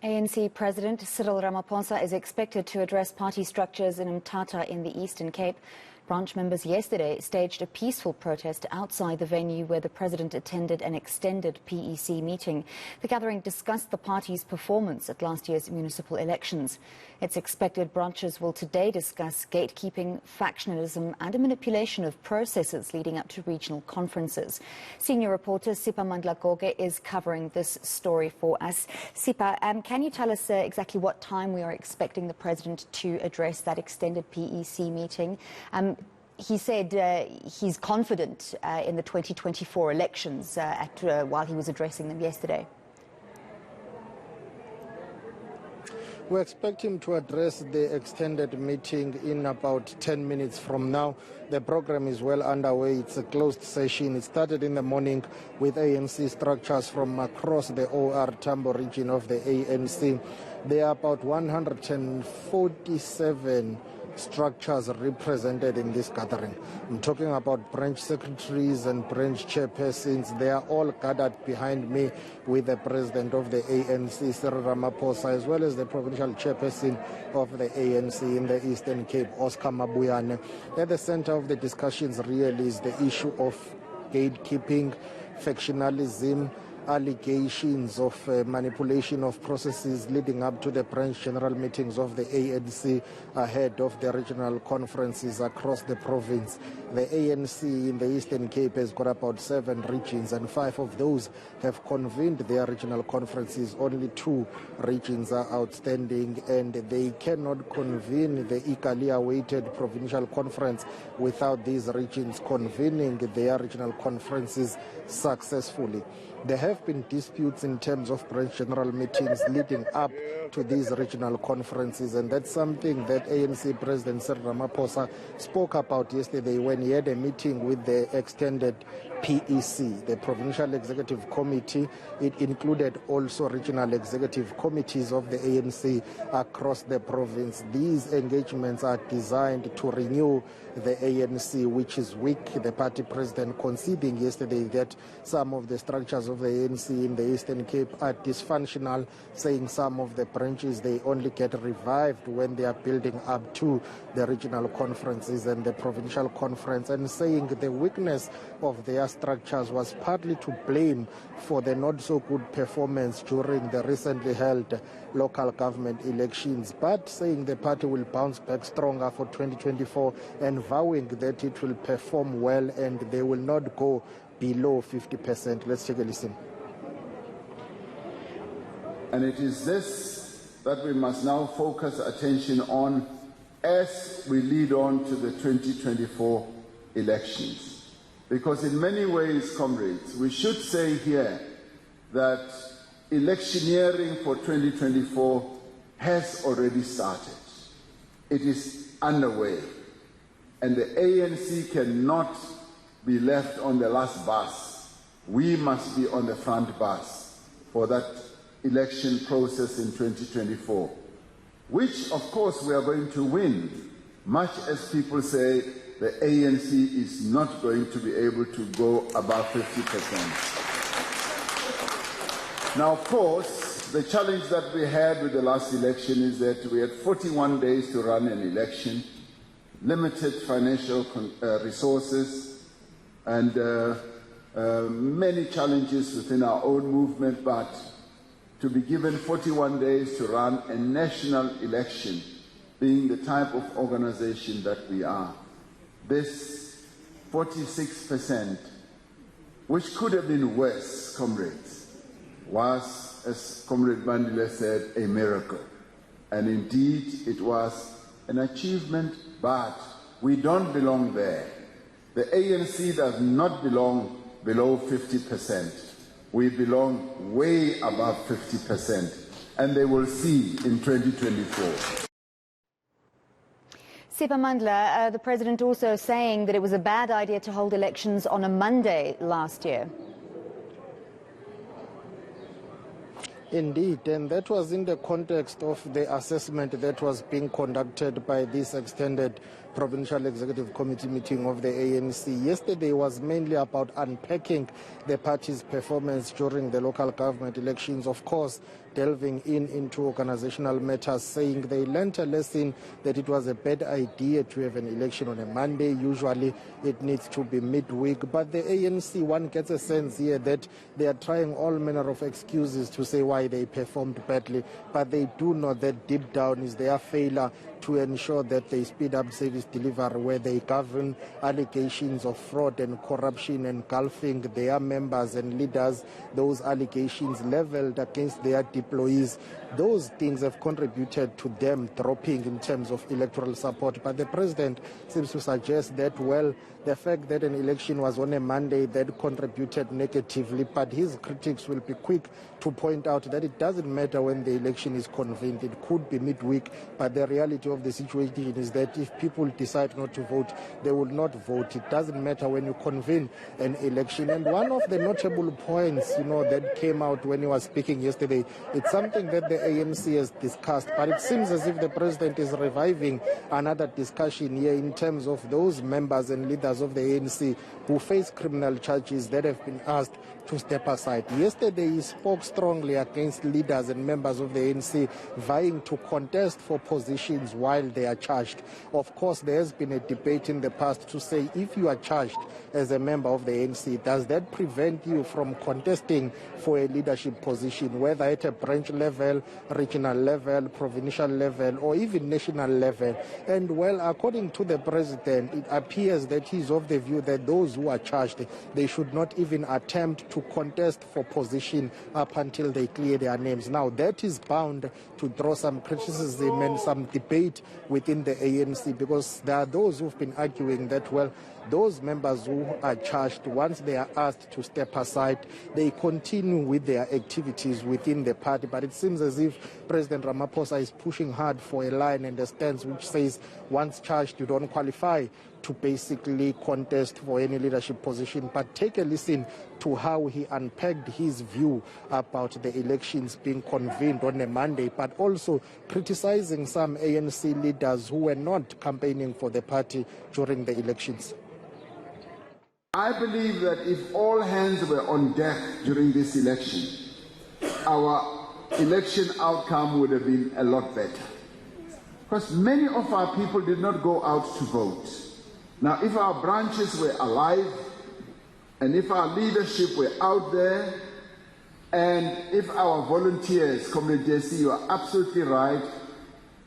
ANC President Cyril Ramaphosa is expected to address party structures in Mthatha in the Eastern Cape. Branch members yesterday staged a peaceful protest outside the venue where the president attended an extended PEC meeting. The gathering discussed the party's performance at last year's municipal elections. It's expected branches will today discuss gatekeeping, factionalism and a manipulation of processes leading up to regional conferences. Senior reporter Siphamandla Goge is covering this story for us. Sipa, can you tell us exactly what time we are expecting the president to address that extended PEC meeting? He said he's confident in the 2024 elections while he was addressing them yesterday. We expect him to address the extended meeting in about 10 minutes from now. The program is well underway. It's a closed session. It started in the morning with ANC structures from across the OR Tambo region of the ANC. There are about 147 structures represented in this gathering. I'm talking about branch secretaries and branch chairpersons. They are all gathered behind me with the president of the ANC, Cyril Ramaphosa, as well as the provincial chairperson of the ANC in the Eastern Cape, Oscar Mabuyane. At the center of the discussions really is the issue of gatekeeping, factionalism, allegations of manipulation of processes leading up to the branch general meetings of the ANC ahead of the regional conferences across the province. The ANC in the Eastern Cape has got about 7 regions, and 5 of those have convened their regional conferences. Only 2 regions are outstanding, and they cannot convene the eagerly awaited provincial conference without these regions convening their regional conferences successfully. There have been disputes in terms of branch general meetings leading up to these regional conferences, and that's something that ANC President Cyril Ramaphosa spoke about yesterday when he had a meeting with the extended PEC, the Provincial Executive Committee. It included also regional executive committees of the ANC across the province. These engagements are designed to renew the ANC, which is weak. The party president conceding yesterday that some of the structures of the ANC in the Eastern Cape are dysfunctional, saying some of the branches, they only get revived when they are building up to the regional conferences and the provincial conference, and saying the weakness of their structures was partly to blame for the not so good performance during the recently held local government elections, but saying the party will bounce back stronger for 2024 and vowing that it will perform well and they will not go below 50%. Let's take a listen. And it is this that we must now focus attention on as we lead on to the 2024 elections. Because in many ways, comrades, we should say here that electioneering for 2024 has already started. It is underway. And the ANC cannot be left on the last bus. We must be on the front bus for that election process in 2024, which of course we are going to win, much as people say the ANC is not going to be able to go above 50%. Now, of course, the challenge that we had with the last election is that we had 41 days to run an election, limited financial resources, and many challenges within our own movement, but to be given 41 days to run a national election, being the type of organization that we are. This 46%, which could have been worse, comrades, was, as Comrade Bandile said, a miracle. And indeed, it was an achievement, but we don't belong there. The ANC does not belong below 50%. We belong way above 50%, and they will see in 2024. Siphamandla, the president also saying that it was a bad idea to hold elections on a Monday last year. Indeed, and that was in the context of the assessment that was being conducted by this extended Provincial Executive Committee meeting of the ANC. Yesterday was mainly about unpacking the party's performance during the local government elections. Of course, delving into organizational matters, saying they learnt a lesson that it was a bad idea to have an election on a Monday. Usually it needs to be midweek. But the ANC, one gets a sense here that they are trying all manner of excuses to say why they performed badly. But they do know that deep down is their failure to ensure that they speed up service delivery, where they govern allegations of fraud and corruption engulfing their members and leaders, those allegations leveled against their deployees. Those things have contributed to them dropping in terms of electoral support. But the president seems to suggest that, well, the fact that an election was on a Monday, that contributed negatively. But his critics will be quick to point out that it doesn't matter when the election is convened. It could be midweek, but the reality of the situation is that if people decide not to vote, they will not vote. It doesn't matter when you convene an election. And one of the notable points, that came out when he was speaking yesterday, it's something that the ANC has discussed, but it seems as if the president is reviving another discussion here in terms of those members and leaders of the ANC who face criminal charges that have been asked to step aside. Yesterday he spoke strongly against leaders and members of the ANC vying to contest for positions while they are charged. Of course, there has been a debate in the past to say, if you are charged as a member of the ANC, does that prevent you from contesting for a leadership position, whether at a branch level, regional level, provincial level, or even national level? And well, according to the president, it appears that he's of the view that those who are charged, they should not even attempt to contest for position up until they clear their names. Now, that is bound to draw some criticism and some debate within the ANC, because there are those who've been arguing that, well, those members who are charged, once they are asked to step aside, they continue with their activities within the party. But it seems as if President Ramaphosa is pushing hard for a line and a stance which says, once charged, you don't qualify to basically contest for any leadership position. But take a listen to how he unpacked his view about the elections being convened on a Monday, but also criticizing some ANC leaders who were not campaigning for the party during the elections. I believe that if all hands were on deck during this election, our election outcome would have been a lot better. Because many of our people did not go out to vote. Now, if our branches were alive, and if our leadership were out there, and if our volunteers, Comrade you are absolutely right,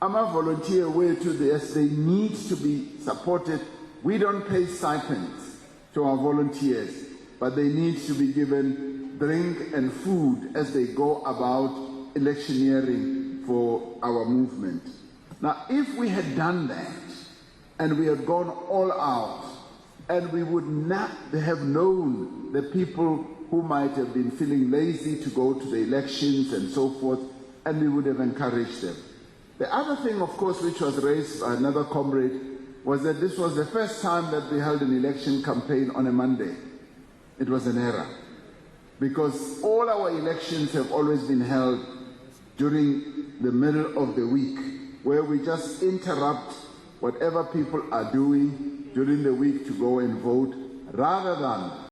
I'm a volunteer way to this, they need to be supported. We don't pay stipends to our volunteers, but they need to be given drink and food as they go about electioneering for our movement. Now, if we had done that, and we had gone all out, and we would not have known the people who might have been feeling lazy to go to the elections and so forth, and we would have encouraged them. The other thing, of course, which was raised by another comrade, was that this was the first time that we held an election campaign on a Monday. It was an error, because all our elections have always been held during the middle of the week, where we just interrupt whatever people are doing during the week to go and vote, rather than